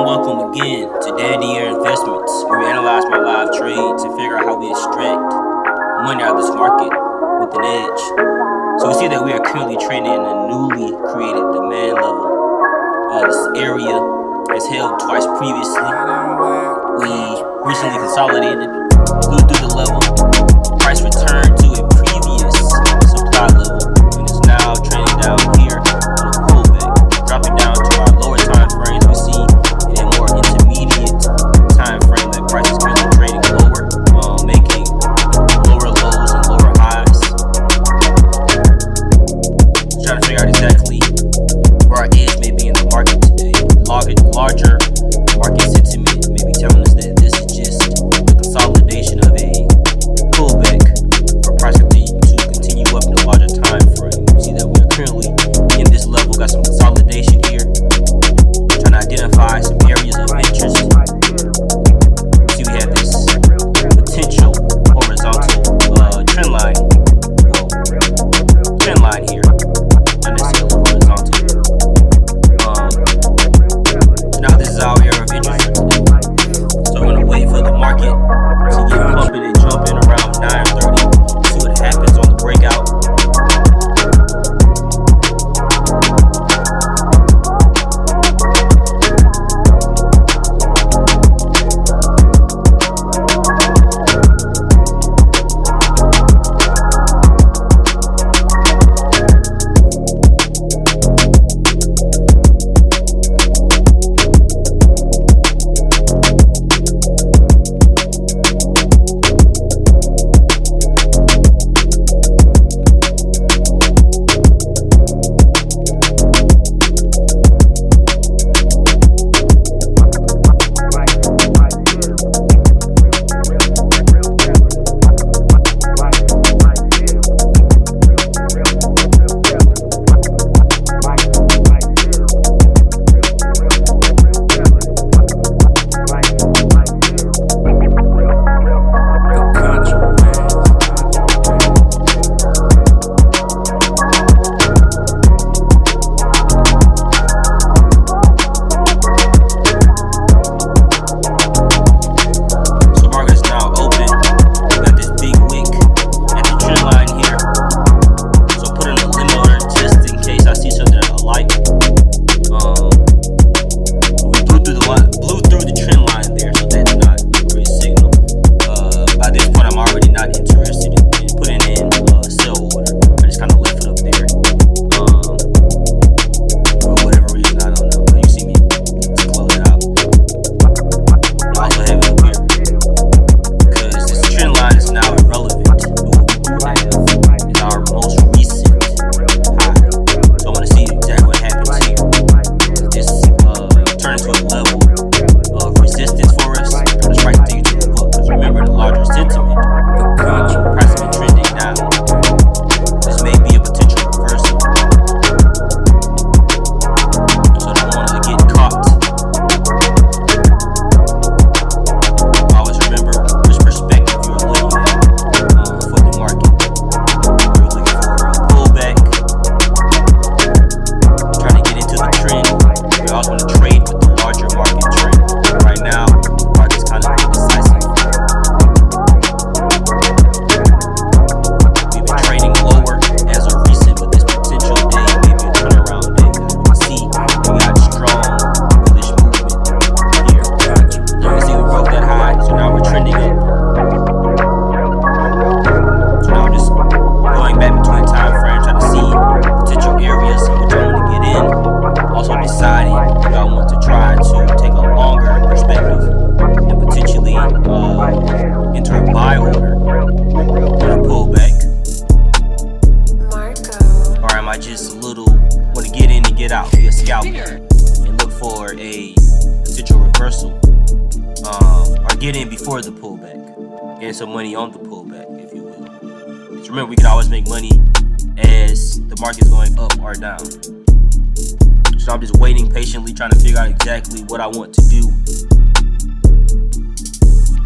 Welcome again to danDeiar Investments, where we analyze my live trades and figure out how we extract money out of this market with an edge. So we see that we are currently trading in a newly created demand level. This area has held twice previously. We recently consolidated, flew through the level, price returned to a previous supply level, and is now trading down here on a pullback, dropping down to our lower time frames. We see in a more intermediate time frame that price is currently trading lower, making lower lows and lower highs. Trying to figure out exactly where our edge may be in the market today. Larger market sentiment may be telling us that this is just the consolidation of a pullback for price to continue up in the larger time frame. You see that we are currently in this level, got some consolidation here. Trying to identify some areas of interest. See, we have this potential horizontal trend line. Well, trend line here, not necessarily horizontal. Now this is our area of interest for today. So I'm gonna wait for the market to get pumping and jumping around 9:30. See what happens on the breakout. Before the pullback, getting some money on the pullback, if you will. Just remember, we can always make money as the market's going up or down. So I'm just waiting patiently, trying to figure out exactly what I want to do.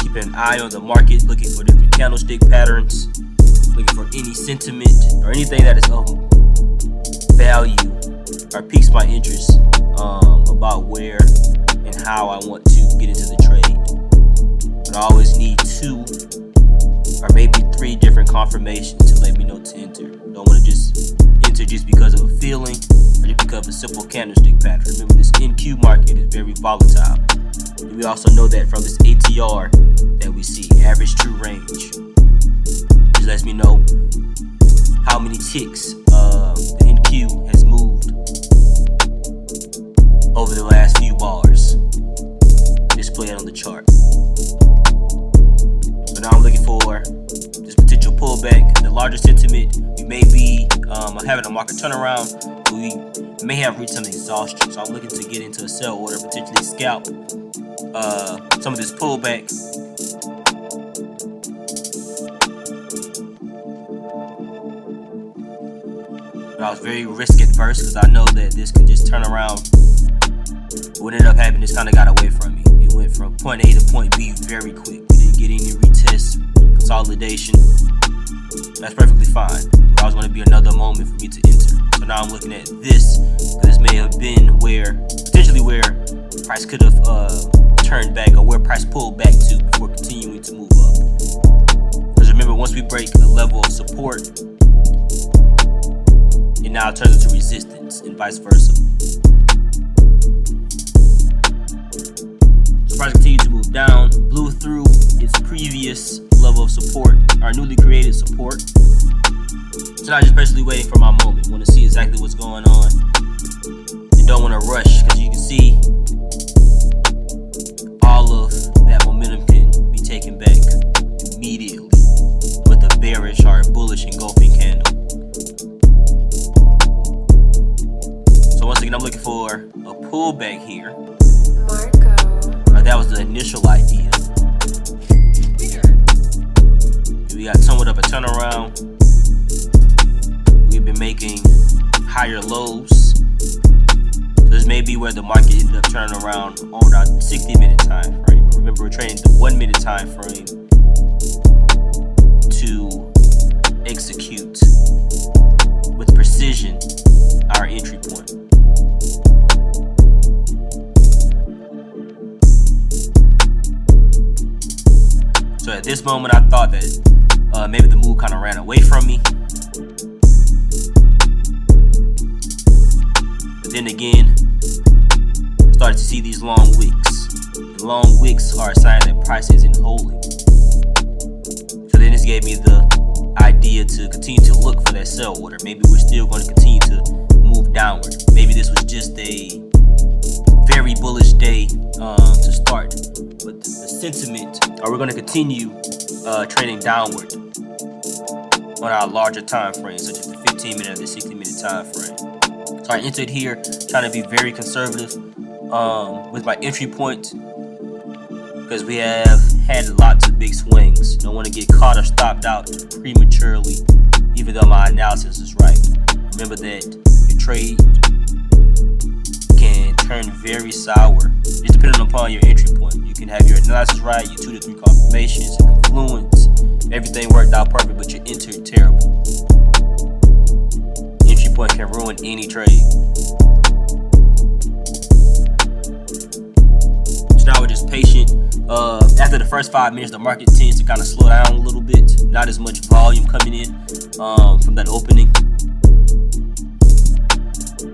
Keeping an eye on the market, looking for different candlestick patterns, looking for any sentiment or anything that is of value or piques my interest about where and how I want to get into the trade. But I always need 2 or maybe 3 different confirmations to let me know to enter. Don't want to just enter just because of a feeling or just because of a simple candlestick pattern. Remember, this NQ market is very volatile. And we also know that from this ATR that we see, average true range. Just lets me know how many ticks the NQ has moved over the last few bars displayed on the chart. So now I'm looking for this potential pullback. The larger sentiment, we may be having a market turnaround. We may have reached some exhaustion. So I'm looking to get into a sell order, potentially scalp some of this pullback. But I was very risk adverse because I know that this can just turn around. What ended up happening, this kind of got away from me. It went from point A to point B very quick. We didn't get any retest, consolidation. That's perfectly fine. Where I was going to be another moment for me to enter. So now I'm looking at this. This may have been potentially where price could have turned back, or where price pulled back to before continuing to move up. Because remember, once we break a level of support, it now turns into resistance and vice versa. So price continued to move down, blew through its previous level of support, our newly created support. So now I'm just basically waiting for my moment. Want to see exactly what's going on and don't want to rush, because you can see all of that momentum can be taken back immediately with a bearish or bullish engulfing candle. So once again, I'm looking for a pullback here. That was the initial idea. We got somewhat of a turnaround. We've been making higher lows. So this may be where the market ended up turning around on our 60-minute time frame. Remember, we're trading the 1-minute time frame to execute with precision our entry point. So at this moment, I thought that maybe the move kind of ran away from me. But then again, I started to see these long wicks. The long wicks are a sign that price isn't holding. So then this gave me the idea to continue to look for that sell order. Maybe we're still going to continue to move downward. Maybe this was just a very bullish day to start. But the sentiment, or we're going to continue trading downward on our larger time frames, such as the 15-minute or the 60-minute time frame. So I entered here trying to be very conservative with my entry point, because we have had lots of big swings. Don't want to get caught or stopped out prematurely, even though my analysis is right. Remember that your trade can turn very sour, just depending upon your entry point. You can have your analysis right, your 2 to 3 confirmations, and confluence. Everything worked out perfect, but you entered terrible. Entry point can ruin any trade. So now we're just patient. After the first 5 minutes, the market tends to kind of slow down a little bit. Not as much volume coming in from that opening.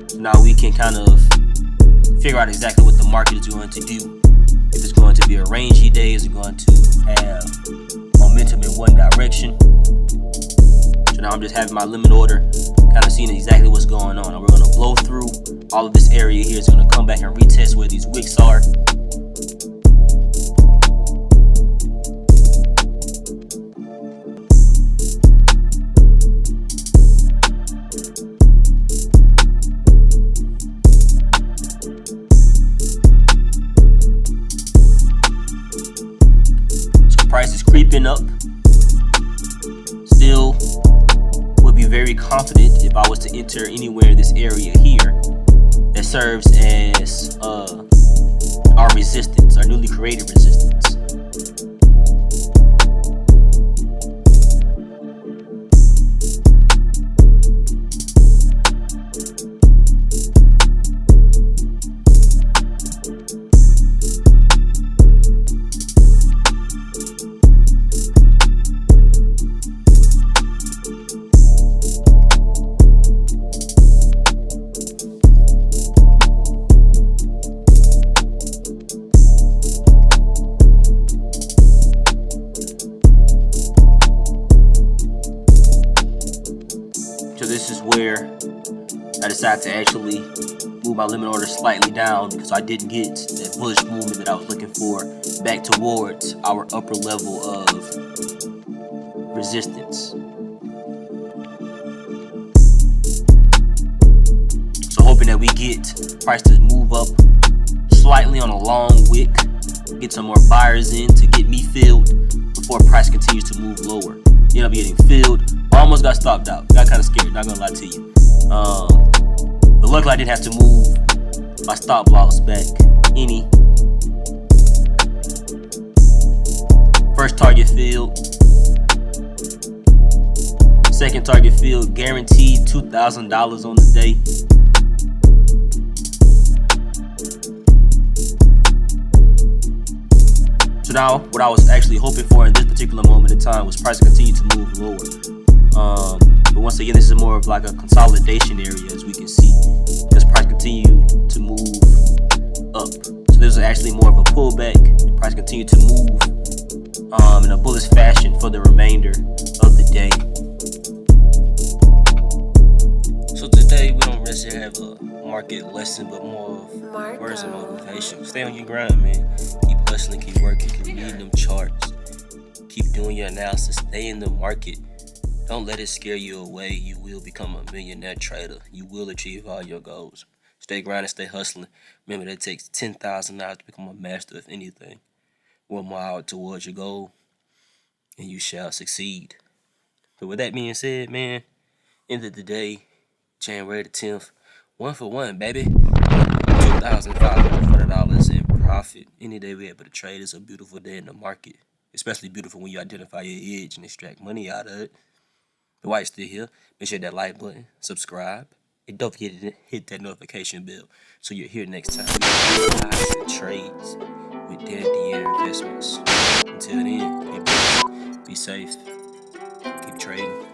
So now we can kind of figure out exactly what the market is going to do. If it's going to be a rangy day, is it going to have momentum in one direction? So now I'm just having my limit order, kind of seeing exactly what's going on. And we're going to blow through all of this area here. It's going to come back and retest where these wicks are. Price is creeping up. Still would be very confident if I was to enter anywhere in this area here that serves as our resistance, our newly created resistance. decided to actually move my limit order slightly down because I didn't get that bullish movement that I was looking for back towards our upper level of resistance. So hoping that we get price to move up slightly on a long wick, get some more buyers in to get me filled before price continues to move lower. Ended up getting filled, almost got stopped out. Got kind of scared, not gonna lie to you. But luckily I didn't have to move my stop loss back any. First target filled. Second target filled, guaranteed $2,000 on the day. So now, what I was actually hoping for in this particular moment in time was price to continue to move lower. But once again, this is more of like a consolidation area, as we can see, because price continued to move up. So this is actually more of a pullback. Price continued to move in a bullish fashion for the remainder of the day. So today we don't necessarily have a market lesson, but more of words of motivation. Stay on your grind, man. Keep hustling, keep working, keep reading them charts, keep doing your analysis. Stay in the market. Don't let it scare you away. You will become a millionaire trader. You will achieve all your goals. Stay grinding, stay hustling. Remember, that takes 10,000 hours to become a master of anything. 1 more hour towards your goal, and you shall succeed. So with that being said, man, end of the day, January the 10th, 1 for 1, baby. $2,540 in profit. Any day we're able to trade is a beautiful day in the market. Especially beautiful when you identify your edge and extract money out of it. But while you're still here, make sure that like button, subscribe, and don't forget to hit that notification bell so you're here next time. Buys and trades with danDeiar investments. Until then, be safe, keep trading.